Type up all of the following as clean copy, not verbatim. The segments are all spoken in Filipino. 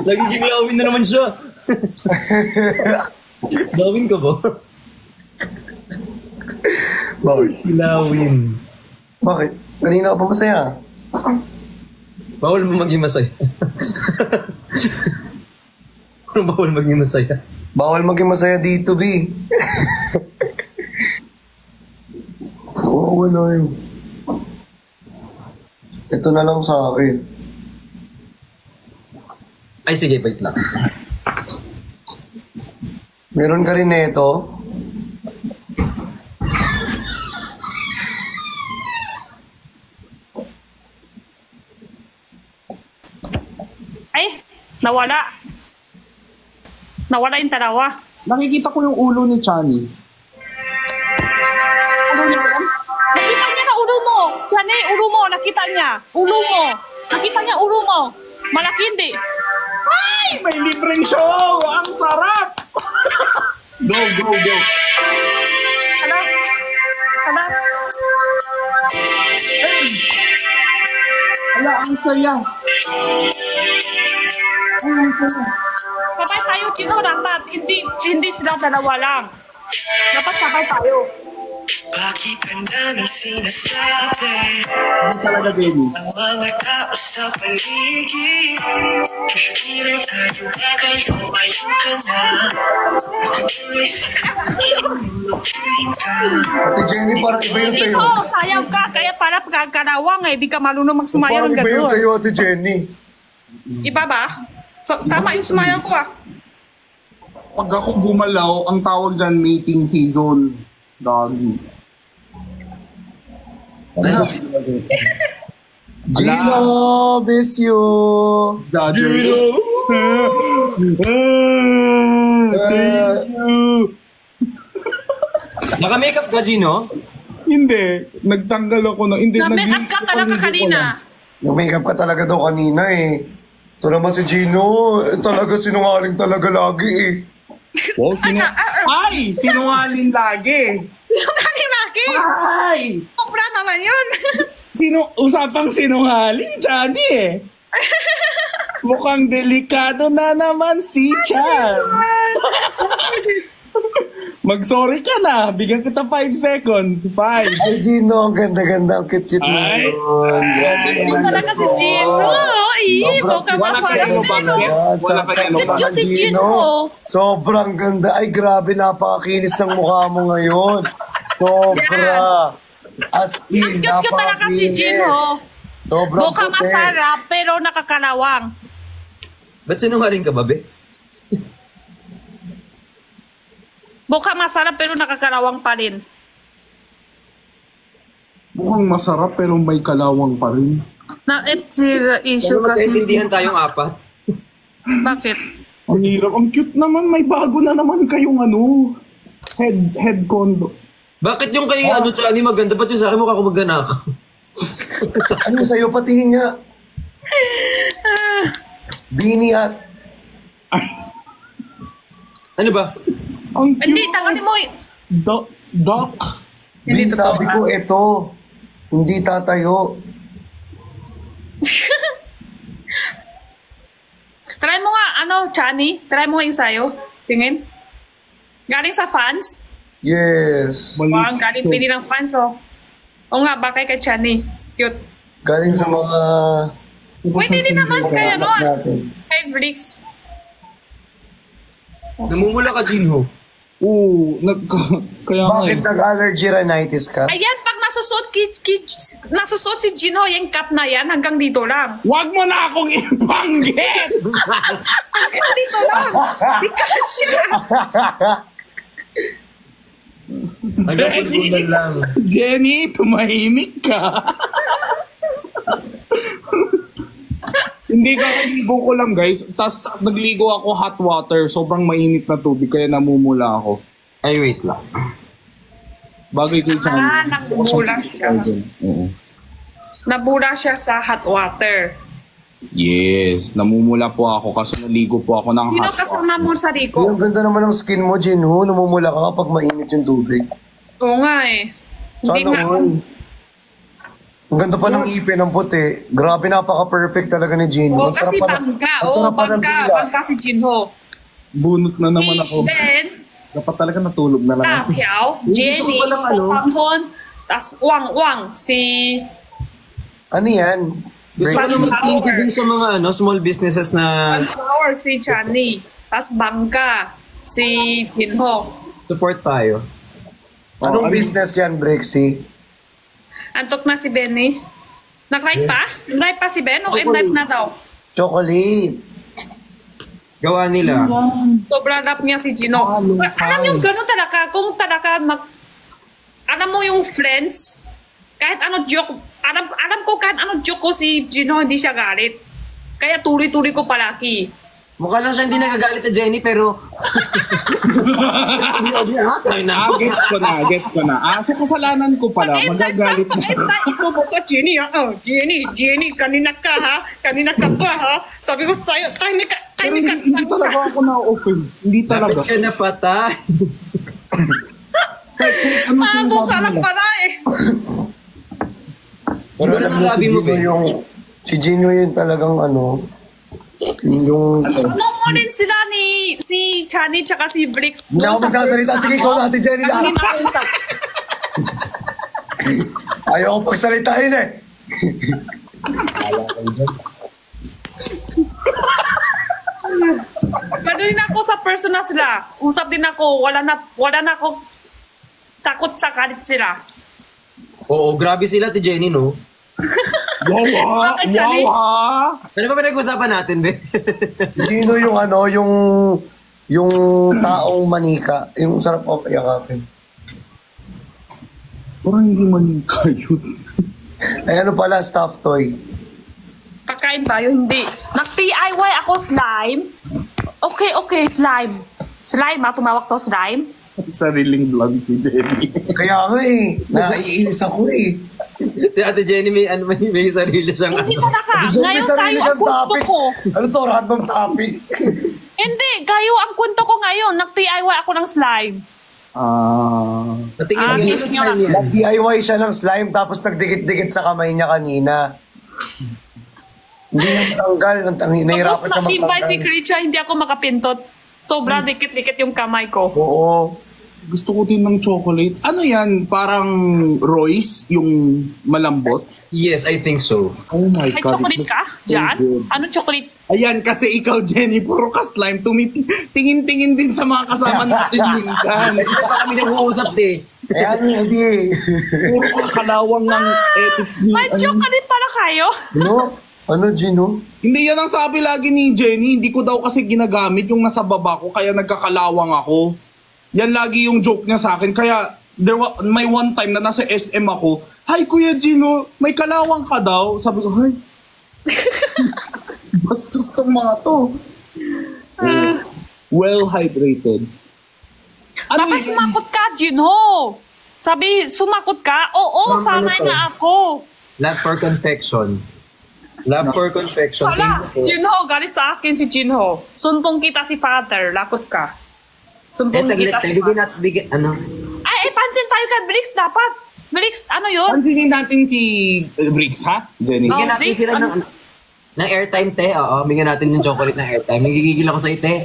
Nagiging lawin na naman siya. Lawin ka ba? Bakit? Si Lawin. Bakit? Kanina ka pa masaya. Bawal mo maging masaya. Bawal maging masaya. Bawal maging masaya dito, B. Oo, wala yun. Ito na lang sa akin. Ay, sige, wait lang. Meron ka rin neto. Ay, nawala. Nawala yung dalawa. Nakikita ko yung ulo ni Chani. Ulo niya yan? Nakita niya na ulo mo. Chani, ulo mo. Nakita niya. Ulo mo. Nakita niya ulo mo. Malaki hindi. Ay! May libreng show! Ang sarap! Go, go, go. Hala? Hala? Hey! Ala, ang saya. Ay, ang saya. Sabay tayo, Chino. Dapat. Hindi sila dalawa lang. Dapat sabay tayo. Bakit ang dami sinasabi? Ano talaga, baby? Ang mga tao sa paligid Susukirin tayo na kayo Ayun ka na Ako tuloy sinulokin ka Ate Jenny, parang iba yun sa'yo. Ikaw, sayaw ka. Kaya para pagkakalawang eh. Di ka marunong magsumayaw ng Parang iba yun gano'n. sa'yo, Ate Jenny. Iba ba? So, tama yung sumayaw ko ah. Pag ako gumalaw, ang tawag dyan mating season. Doggy. Ano? Gino, miss you. Judges. Naka-makeup ka, Gino? Hindi. Nagtanggal ako na. Hindi. Na-make up ka talaga kanina. Nag-makeup ka talaga daw kanina eh. Ito naman si Gino, talaga sinungaling talaga lagi eh. Wow, Ay! Sinungaling lagi. Sinungaling lagi? Ay! Sobra naman yun. Usapang sinungaling, Chani eh. Mukhang delikado na naman si Chan. Mag-sorry ka na. Bigyan kita 5 seconds. 5. Ay Gino, ang ganda-ganda, ang cute-cute mo. Ay. Ito talaga si Gino. Ibo ka masarap nito. Wala ka rin Cute yung si Gino. Sobrang ganda. Ay grabe, napakakinis ng mukha mo ngayon. Sobra. As in, Cute talaga si Gino. Sobrang Mukha puti. masarap pero nakakalawang. Ba't sinungaling ka, babe? Mukha masarap pero nakakalawang pa rin. Mukhang masarap pero may kalawang pa rin. It's the issue Pero kasi. magkaintindihan tayong apat. Bakit? Ang hirap. Ang cute naman. May bago na naman kayong ano. Head condo. Bakit yung kay ano, Chani, maganda? Ba't yung sa akin mukha ko maganak? Ano yung sa'yo? Patingin niya. Bini at... Ano ba? Ang cute. Hindi, tanganin mo. Doc. Hindi Bin, totoo, sabi ko, ito. Hindi tatayo. Try mo nga, Chani? Try mo nga yung sayo. Tingin. Galing sa fans? Yes. Wow, galing pili ng fans, oh. O nga, bakay kay Chani. Cute. Galing sa mga... Pwede din naman kay ano, natin. kay Bricks. Namumula ka, Gino. Oo. Kaya nga Bakit eh. nag-allergy rhinitis ka? Ayan, pag nasusuot si Gino, yung cap na yan, hanggang dito lang. Wag mo na akong ibanggit! Hanggang dito lang. Di ka siya. Ano lang. Jenny, tumahimik ka. Hindi ka, naligo ko lang guys. Tapos nagligo ako hot water. Sobrang mainit na tubig kaya namumula ako. Ay, wait lang. Bagay ko sa Nabula siya. Oo. Nabula siya sa hot water. Yes, namumula po ako kasi naligo po ako ng Sino hot kasama mo sa Ang Rico? ganda naman ng skin mo, Jinho. Namumula ka kapag mainit yung tubig. Oo nga eh. Hindi Sana nga. all. Ang ganda pa ng ipin ng puti. Grabe, napaka-perfect talaga ni Jinho. Oh, kasi bangga. Oh, bangga si Jinho. Bunot na naman ako. Then, Dapat talaga natulog na lang ako. Piao, Jenny, gusto ko palang ano. Panghon, tas Wang, si... Ano yan? Gusto ko naman mag-thank you din sa mga small businesses na Sunflower, si Chani. Tas Bangga, si Jinho. support tayo. Anong business yan, Brexy? Antok na si Benny. Nag-ride pa? Nag-ride pa si Ben? O in-live na daw? Chocolate. Gawa nila. Sobrang rap niya si Gino. Alam niyo, gano'n talaga. Kung talaga alam mo yung friends, kahit ano joke, alam ko kahit ano joke ko si Gino, hindi siya galit. Kaya tuloy-tuloy ko palaki. Mukha lang siya hindi nagagalit na Jenny, pero... Sabi na. Gets ko na. Sa kasalanan ko pala, magagalit na. Ikaw mo ka, Jenny, ha? Oh, Jenny, kanina ka, ha? Kanina ka pa, ha? Sabi ko sa'yo, tahimik ka. Pero hindi talaga ako na-offend. Hindi talaga. Dapat ka napatay. Mamo ka lang pala, eh. Pero alam mo, si Gino yun talagang yung... Ano mo rin sila si Chani tsaka si Brix. Hindi ako magsasalita. Sige, ikaw natin, Jenny. Ayaw ko pagsalitain eh. Gano'n din ako sa personal sila. Usap din ako. Wala na ako takot sa kalit sila. Oo, grabe sila ti Jenny, no? Bakit, Jenny? Ano ba pinag-usapan natin, be? Gino yung yung taong manika. Yung sarap of yakapin. Parang hindi manika yun. Ay ano pala, stuffed toy. Kakain tayo, hindi. Nag-DIY ako slime. Okay, slime. Slime, tumawag to slime. Sariling vlog si Jenny. Kaya nga naiinis ako eh. Si Ate Jenny may sarili siyang Hindi talaga. Di Jenny, Ngayon sarili tayo ang siyang kwento topic. ko. Ano to, random topic? Hindi, kayo ang kwento ko ngayon. Nag-DIY ako ng slime. Patingin Ah, niya tips yung nyo slime lang. niya. Nag-DIY siya ng slime tapos nagdikit-dikit sa kamay niya kanina. Hindi niya matanggal. Nahirapan siya Tapos nag-invite si matanggal. Krisha, hindi ako makapintot. Sobrang dikit-dikit yung kamay ko. Oo. Gusto ko din ng chocolate. Ano yan? Parang Royce, yung malambot? Yes, I think so. Oh my May God. chocolate ka? Diyan? Anong chocolate? Ayan, kasi ikaw, Jenny, puro ka slime. Tingin-tingin din sa mga kasama natin minsan. Hindi pa kami nag-uusap, eh. Kaya hindi eh. Puro ka kalawang ng ethics ni... May chocolate pala kayo? Ano, Gino? Hindi yan ang sabi lagi ni Jenny. Hindi ko daw kasi ginagamit yung nasa baba ko, kaya nagkakalawang ako. Yan lagi yung joke niya sa akin. Kaya may one time na nasa SM ako, "Hi Kuya Gino, may kalawang ka daw." Sabi ko, "Hi." Bastos tong mga to. Well hydrated. Tapos sumakot ka, Jinho. Sabi, sumakot ka? Oo, Ma'am, sanay ano to? na ako. Love for confection. Love for confection. Wala, Thank you po. Jinho, galit sa akin si Jinho. Sumpong kita si father, lakot ka. Sumpong Saglit kita tayo. si Bigyan father. natin, Ay, pansin tayo kay Brix dapat. Brix, ano yun? Pansinin natin si Briggs, ha? Jenny. Oh. Bigyan natin Bricks, sila ng airtime, te. Oo, bigyan natin yung chocolate ng airtime. Nagigigil ako sa te.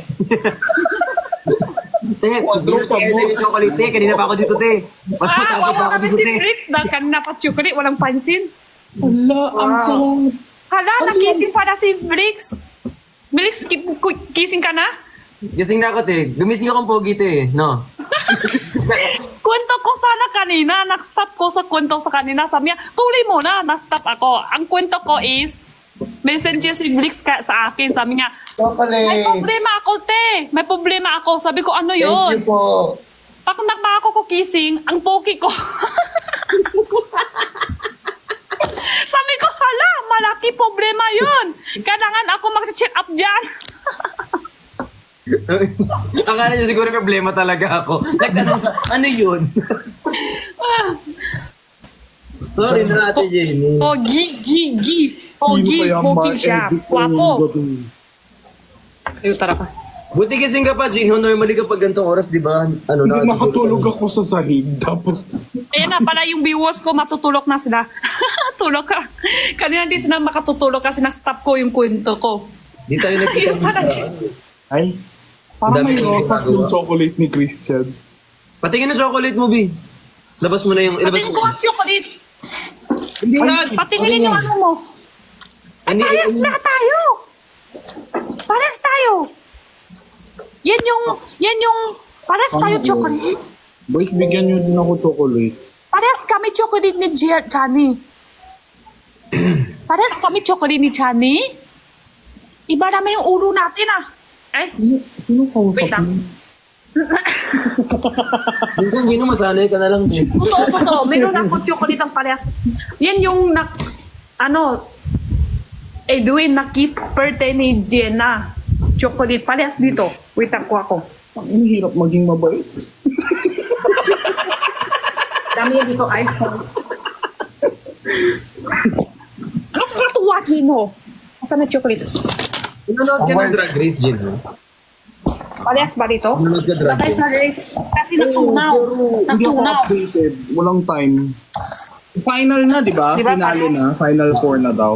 Te, bigyan natin airtime yung chocolate, te. Kanina pa ako dito, te. Matapos Wala ako kami dito, si te. Brix. Kanina pa chocolate, walang pansin. Ala, ang sarap. Hala, nakising pa na si Brix. Brix, kissing ka na? Gising na ako, te. Gumising akong pogi, te. No? Kwento ko sana kanina, nag-stop ko sa kwento sa kanina. Sabi niya, tuloy mo na, nag-stop ako. Ang kwento ko is, messenger si Brix sa akin. Sabi niya, may Chocolate. problema ako, te. May problema ako. Sabi ko, ano Thank yun? you po. Pag nakpa ako ko kissing, ang poki ko. Sabi ko, hala, malaki problema yun. Kailangan ako mag-check up dyan. Akala niya siguro problema talaga ako. Nagtanong sa, ano yun? Sorry na, Ate Jenny. Pogi, pogi siya. Wapo. Ayun, tara pa. Buti gising ka pa, Jinho. Normally kapag ganitong oras, di ba? Ano Hindi na? makatulog ako sa sahig. Tapos, Ayan na pala yung viewers ko, matutulog na sila. makatulog ka. Kanina hindi sila makatutulog kasi na-stop ko yung kwento ko. Di tayo nakita. Yung parang Ay, parang Dami may kong rosas ginagawa. yung chocolate ni Christian. Patingin na chocolate mo, B. Labas mo na yung... Ilabas patingin mo. ko ang chocolate. Hindi yan! Patingin yung ano mo. Hindi, Parehas na tayo. Parehas tayo. Yan yung, parehas tayo chocolate. Boys, bigyan nyo din ako chocolate. Parehas kami chocolate ni Johnny. Parehas kami chocolate ni Johnny. Iba naman yung ulo natin ah. Ay, Sino kausap wait lang. mo? Minsan, Gino, masanay ka na lang. B. Totoo po to. Meron ako chocolate ang parehas. Yan yung Edwin na gift birthday ni Jenna. Chocolate. Parehas dito. Wait ako. Ang hirap maging mabait. Dami yan dito ay. Ano kakatuwa, Gino? Asan na chocolate? Nanonood ka ng Drag Race, Gino. Parehas ba dito? Nanonood ka Drag Patay sa Race. race. Kasi natunaw. Hindi ako Natunaw. updated. Walang time. Final na, di ba? Di ba, Finale parehas? na. Final 4 na daw.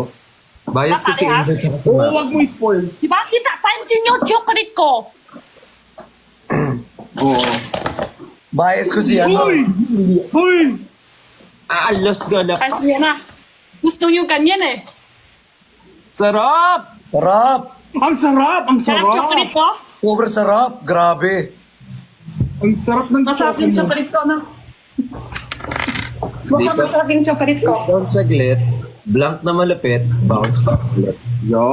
Bias ko si Parehas? Angel sa Oo, kasama. wag mo i-spoil. Diba? Kita, pansin nyo chocolate ko. Oo. Bias ko si ano. Hoy! Lost ka na. Kasi yan na. Gusto nyo ganyan eh. Sarap! Sarap. Ang sarap! Ang Sarap sarap! chocolate ko. Sobrang sarap. Grabe. Ang sarap ng Masarap yung chocolate ko na. Masarap yung chocolate ko. Bounce saglit. Blank na malapit. Bounce pa. Yo,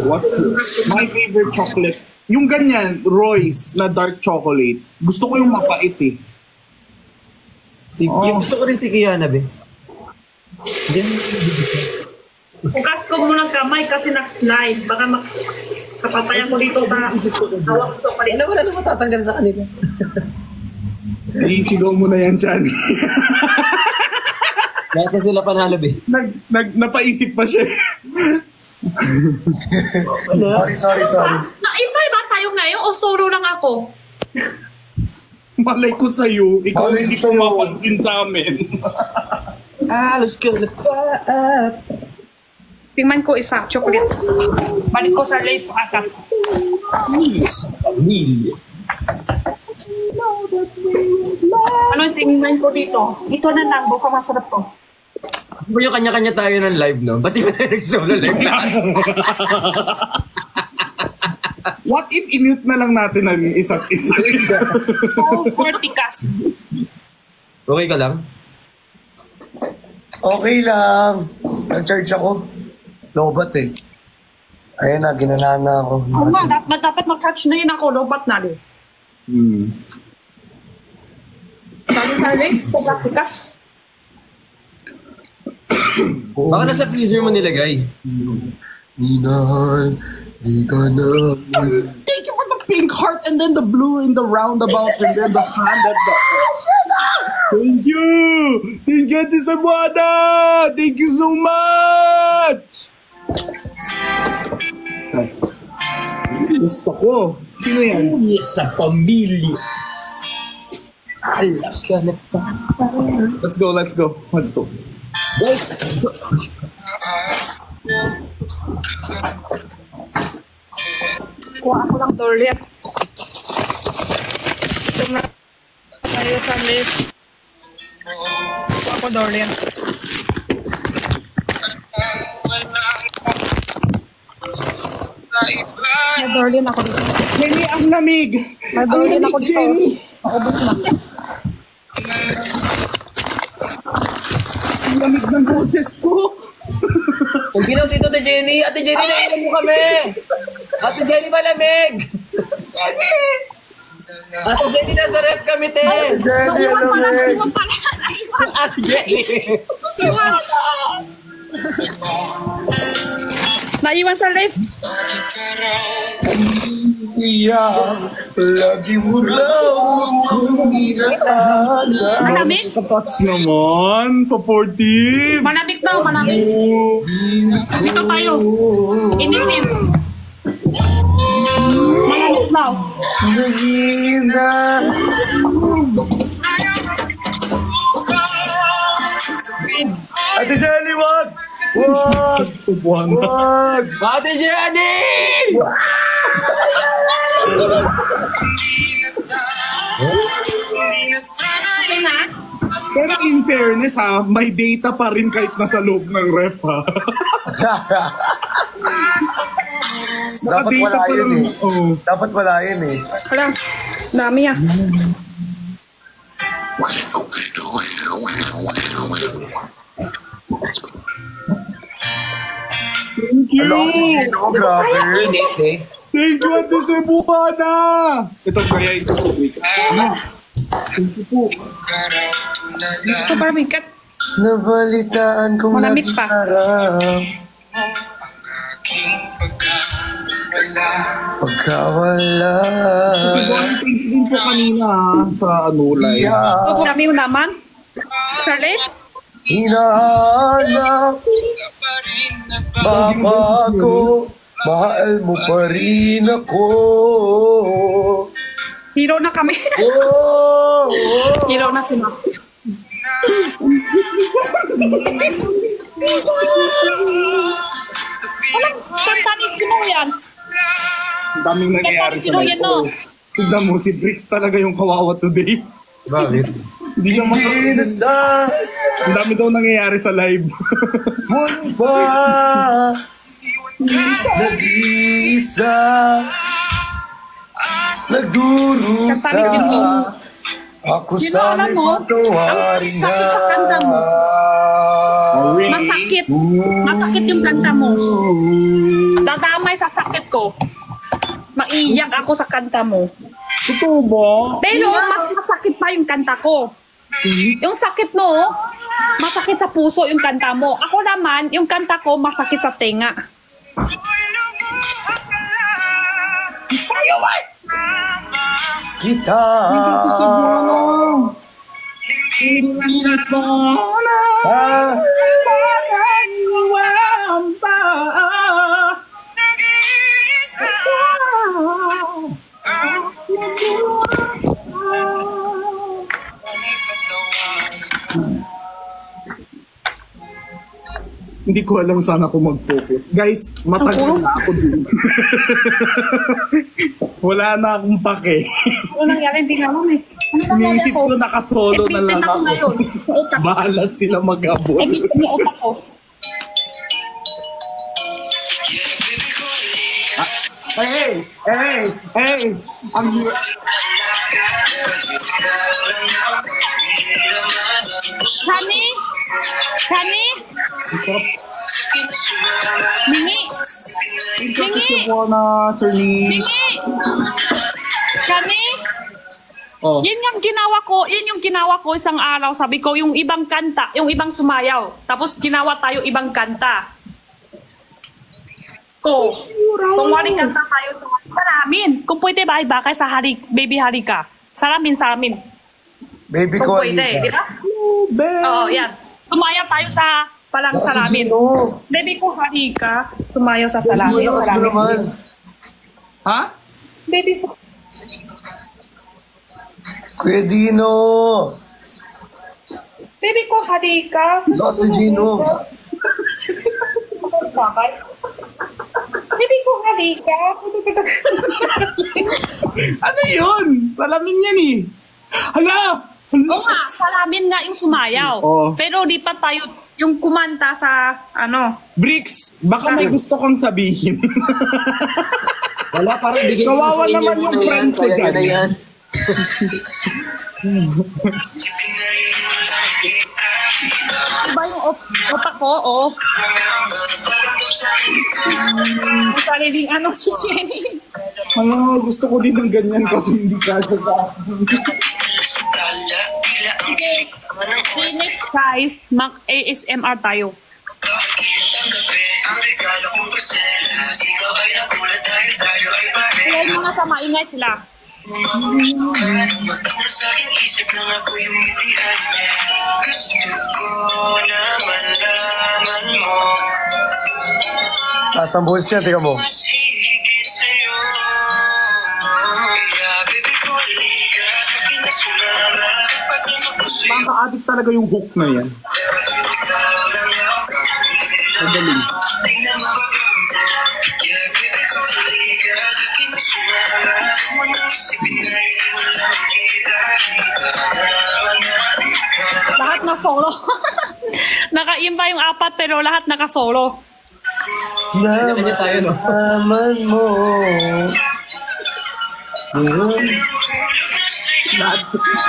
what's my favorite chocolate? Yung ganyan, Royce na dark chocolate. Gusto ko yung mapait eh. Gusto ko rin si Kiana, be. Bukas ko muna kamay kasi nag-slide. Baka kapatayan ko dito sa hawak ko chocolate. Wala na matatanggal sa kanila. Isigaw mo na yan, Chani. Kahit na sila panalo, be. Napaisip pa siya. Sorry. Na-invite ba tayo ngayon o solo lang ako? Malay ko sa'yo, ikaw Malay hindi ko ko sa'yo. mapansin sa amin. Lost ka na pa. Tingnan ko isa, chocolate. Balik ko sa life agad. Sa pamilya. Ano yung tingnan ko dito? Ito na lang, baka masarap to. Kung yung kanya-kanya tayo ng live, no? Ba't di ba tayo nag-solo live na? What if i-mute na lang natin ang isa't isa? Oh, 40 kas. Okay ka lang? Okay lang. Nag-charge ako. Lobat eh. Ayan na, ginanahan na ako. Oo nga, dapat mag-catch na yun ako, lobat na din. Sabi, 40 kas. Baka nasa freezer mo nilagay. Minahal, di ka na. Thank you for the pink heart and then the blue in the roundabout and then the hand at the... Thank you! Thank you, Ate Sabuada! Thank you so much! Gusto ko. Sino yan? Yes, sa pamilya. Lost ka na pa. Let's go. Kuha ako ng Dorian. Ito na tayo sa lift. Kuha ako Dorian. May Dorian ako dito. Jenny, ang lamig! May Dorian ako dito. Jenny! Naubos na. Ang lamig ng boses ko! Kung ginaw dito, Ate Jenny! Ate Jenny, nainom mo kami! Ate Jenny, malamig! Ate Jenny, nasa rep kami, te! Jenny, Naiwan ano pala, eh? naiwan pala. Naiwan. Ate Jenny! Naiwan sa lift. Iyak, lagi mo raw kung ginaanan. Malamig? Touch naman! Supportive! Malamig daw, malamig. Dito tayo. Inipin. Malamig daw. Nagina. Ate Jenny, wag! Wag! Subuana. Wag! Ate Jenny! Okay na? Pero in fairness ha, may data pa rin kahit nasa loob ng ref ha. Dapat Naka-data wala pa yun rin. eh. Oh. Dapat wala yun eh. Wala. Dami ah. Thank you! Ano kasi dito ko, grabe. Init eh. Thank you, Ate Cebuana! Ito, kaya ito po. Thank you po. Super bigat. Nabalitaan kong Malamig pa. nagharap. Pagkawala. Cebuana, thank you din po kanina ha, sa ano, live. Yeah. So, dami mo naman. Charlie? Hinahanap babago, mahal mo pa rin ako. Hero na kami. Oh, Hero na si Mac. Kanta ni Gino yan. Ang daming nangyayari sa live. Yan, no? Tignan mo, si Bricks talaga yung kawawa today. Bakit? Hindi siya Inasal Ang dami daw nangyayari sa live. mo ba nag-iisa, nagdurusa. Kanta ni Gino. Ako Gino, sana'y alam mo, patawarin ang na. sakit sa kanta mo. Masakit. Masakit yung kanta mo. Dadamay sa sakit ko. Maiyak ako sa kanta mo. Totoo ba? Pero mas masakit pa yung kanta ko. Yung sakit mo, masakit sa puso yung kanta mo. Ako naman, yung kanta ko, masakit sa tenga. Kita. Ah, Hindi ko alam saan ako mag-focus. Guys, matagal na ako din. Wala na akong pake. Ano nangyari? Hindi nga alam eh. Ano nangyari Iniisip ako? ko nakasolo na Ebitin lang ako ako. ngayon. Utak. Bahala sila mag-abot. Ebitin yung utak ko. Hey! Hey! Hey! Ang Honey? Honey? Mingi? Mingi? na, Sir Lee. Mingi? Honey? Oh. Yun yung ginawa ko isang araw. Sabi ko, yung ibang kanta, yung ibang sumayaw. Tapos ginawa tayo ibang kanta. Ko. Kung waring kanta tayo sa amin. Kung pwede ba, iba kay sa Baby Harika. Sa amin. baby Kung ko, pwede, di Alisa. ba? Oo, yan. Sumayaw tayo sa palang Si salamin. Gino. Baby ko Harika, sumayaw sa salamin. Lakas mo naman. Ha? Baby ko. Kuya Dino. Baby ko Harika. Lakas ni Gino. Bakit? Baby ko Harika. Ano yun? Salamin yan eh. Hala! Oo nga, salamin nga yung sumayaw. Oo. Pero di pa tayo yung kumanta sa ano. Bricks, baka may gusto kong sabihin. Wala, parang bigay ko Kawawa sa inyo naman yung muna yan, friend ko kaya dyan. na yan. Iba yung otak ko, oh. Sariling ano si Jenny. Hala, gusto ko din ng ganyan kasi hindi kasya sa akin. The next guys, mag-ASMR tayo. Kaya yung mga sa maingay sila. Sa aking isip lang ako yung ngitian niya. Gusto ko na malaman mo. Sasambuhos siya, tika mo. Mas higit sa'yo. Kaya baby ko halika sa akin na sumama. Pag naman puso yung Baka addict talaga yung hook na yan. ikaw lang ako. Sandali. Di na mapapagod. Yeah, baby ko, halika sa akin na sumama. Manang isipin na iyon lang kita. Lahat na solo. Nakaimba yung apat pero lahat naka-solo. Kanya-kanya tayo, no? Naman mo.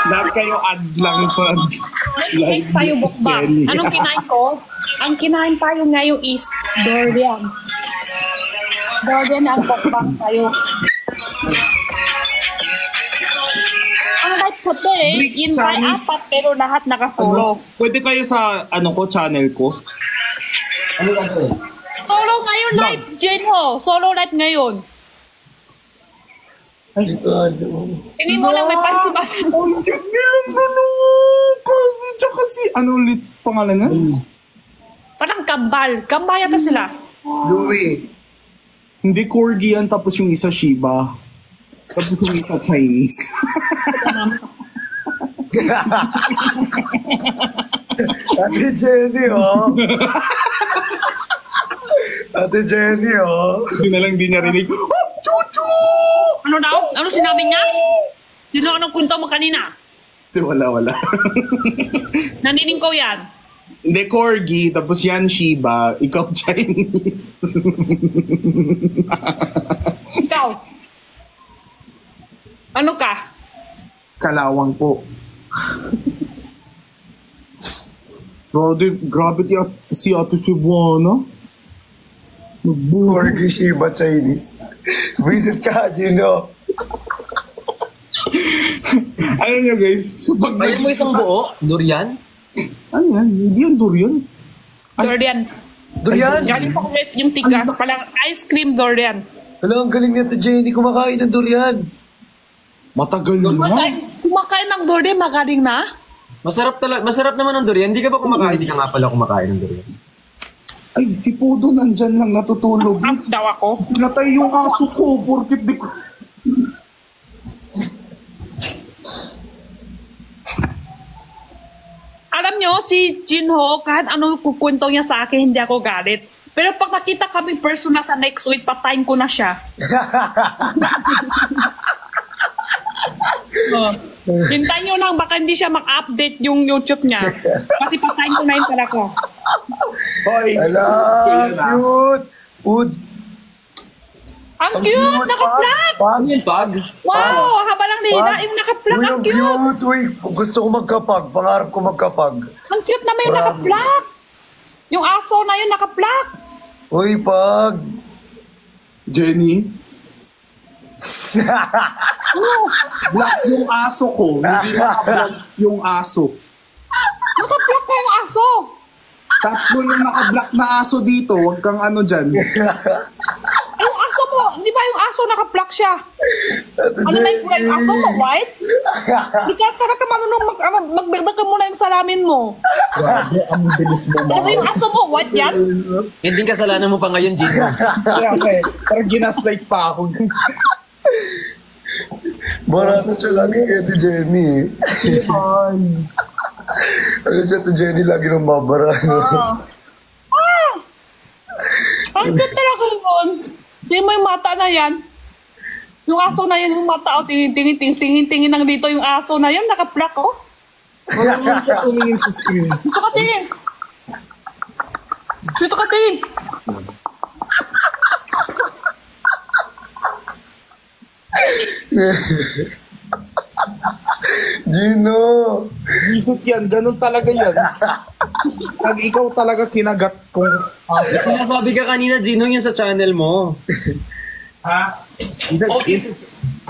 Lahat kayo ads lang sa Next tayo bukbang. Jenny. Anong kinain ko? Ang kinain tayo ngayon is durian. Durian ang bukbang tayo. Ang light ko to Bricks, yun by Sunny. apat pero lahat naka-solo. Pwede kayo sa channel ko? Ano gagawin? Solo ngayon live, Jenho. Solo live ngayon. Hindi mo lang may parisibasan. Hindi lang kasi tsaka ano ulit pangalan niya? Parang kambal. Kambal yata sila. Louie. Hindi Corgi yan, tapos yung isa Shiba. Tapos yung isa Chinese. Ate Jenny, oh. Ate Jenny, oh. Hindi na lang di niya rinig. Oh, chuchu! Ano daw? Ano sinabi niya? Sino anong kwento mo kanina? Wala. Nanining ko yan. Hindi Corgi, tapos yan Shiba, ikaw Chinese. Ikaw. Ano ka? Kalawang po. Grabe si Ate Cebuana. Corgi Shiba Chinese. Visit ka, Gino. Ano nyo guys? Pag Kaya mo isang buo, durian? ano yan? Hindi yan durian. Durian. Durian! Galing pa ref yung tigas. Palang ice cream durian. Alam, ang galing ni Ate Jenny kumakain ng durian. Matagal na. Kumakain ng durian, magaling na. Masarap naman ang durian. Hindi ka ba kumakain? Hindi ka nga pala kumakain ng durian. Ay, si Pudo nandyan lang natutulog. Ang daw ako. Pinatay yung aso ko, porkit di ko... Alam nyo, si Jinho, kahit ano kukwento niya sa akin, hindi ako galit. Pero pag nakita kami personal sa next week, patayin ko na siya. Hintayin nyo lang, baka hindi siya mag-update yung YouTube niya. Kasi patayin ko na yun pala ko. Hoy! Ala, cute! Ud! Ang cute! Naka-flag! Pag! Ano yung pag? Wow! Haba lang nila. Yung naka-flag, Uy, ang ang cute! cute! Uy, gusto ko magkapag. Pangarap ko magkapag. Ang cute naman yung Promise. naka-flag! Yung aso na yun, naka-flag! Uy, pag! Jenny? Black yung aso ko. Hindi naka-black yung aso. Naka-flag pa yung aso! Tatlo yung naka-black na aso dito. Huwag kang ano dyan. Yung aso mo, di ba yung aso naka-flag siya? Ate Ano na yung kulay ng aso mo, Jenny! white? Di ka talaga marunong magbirda ka muna yung salamin mo. Grabe, ang bilis mo Ano yung aso mo, white yan? Hindi kasalanan mo pa ngayon, Gino. Kaya okay. Pero ginaslight pa ako. Barato siya lagi kay Ate Jenny. Ano si Ate Jenny lagi nang babara. No? Ang cute talaga yun. Hindi mo yung mata na yan. Yung aso na yan, yung mata, tingin-tingin lang dito yung aso na yan, naka-flag, oh. Wala naman siya tumingin sa screen. Dito ka tingin. Dito ka tingin. Gino! Isip yan, ganun talaga yan. Pag ikaw talaga kinagat kung... Sinasabi ka kanina, Gino, yun sa channel mo. Ha?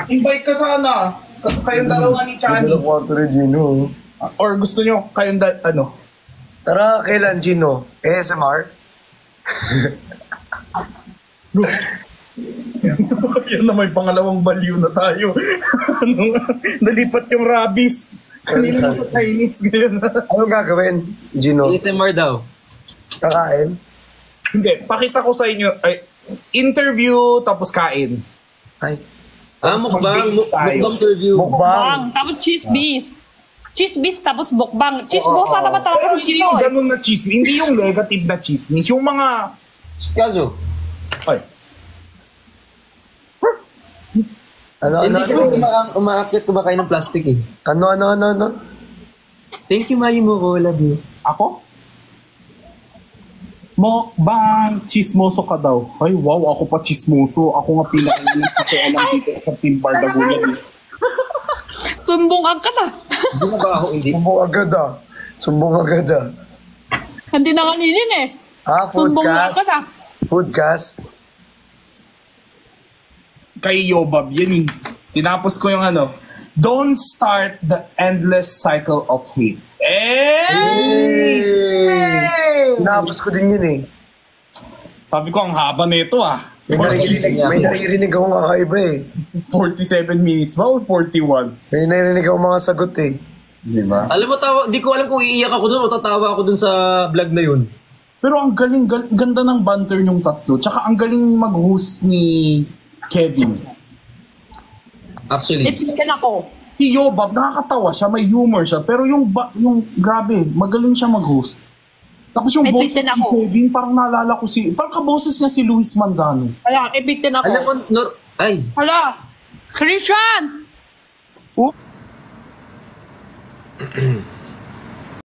Invite ka sana. Kayong dalawa ni Chani. Ganda ng kwarto ni Gino. Or gusto nyo kayong ano? Tara, kailan Gino? ASMR? Yan na may pangalawang baliw na tayo. Nalipat yung rabies. Kanina sa Chinese ngayon. Anong gagawin, Gino? ASMR daw. Kakain? Hindi, pakita ko sa inyo. Ay, interview tapos kain. Ay, Mukbang. Mag-date tayo. Mukbang review. mukbang. Bang, tapos cheese beef. chismis tapos bukbang. Chismosa naman talaga si Hindi Gino. yung ganun na chismis. Hindi yung negative na chismis. Yung mga... Kaso, Ay, Ano? hindi ko umaakyat kumakain ng plastic eh. Ano? Thank you, Mayu mo ko. Love you. ako? Mukbang, chismoso ka daw. Ay, wow, ako pa chismoso. Ako nga pinakainang pakialam dito sa Team Bardagulan. Sumbong ka na. Hindi na ba ako hindi? Sumbong agad ah. Hindi na kaninin eh. Sumbong ka na. Foodcast. Kay Yobab, yun eh. Tinapos ko yung ano, don't start the endless cycle of hate. Tinapos ko din yun eh. Sabi ko, ang haba nito ah. May naririnig akong kakaiba eh. 47 minutes ba o 41? May naririnig akong mga sagot eh. Di ba? Alam mo, di ko alam kung iiyak ako dun o tatawa ako dun sa vlog na yun. Pero ang galing, ganda ng banter yung tatlo. Tsaka ang galing mag-host ni Kevin. Actually. Ipikan ako. Si Yobab, nakakatawa siya, may humor siya. Pero yung grabe, magaling siya mag-host. Tapos yung May boses twistin ni ako. Kevin, parang naalala ko parang kaboses niya si Luis Manzano. Kaya, ibitin ako. Alam mo, ay, Hala! Christian!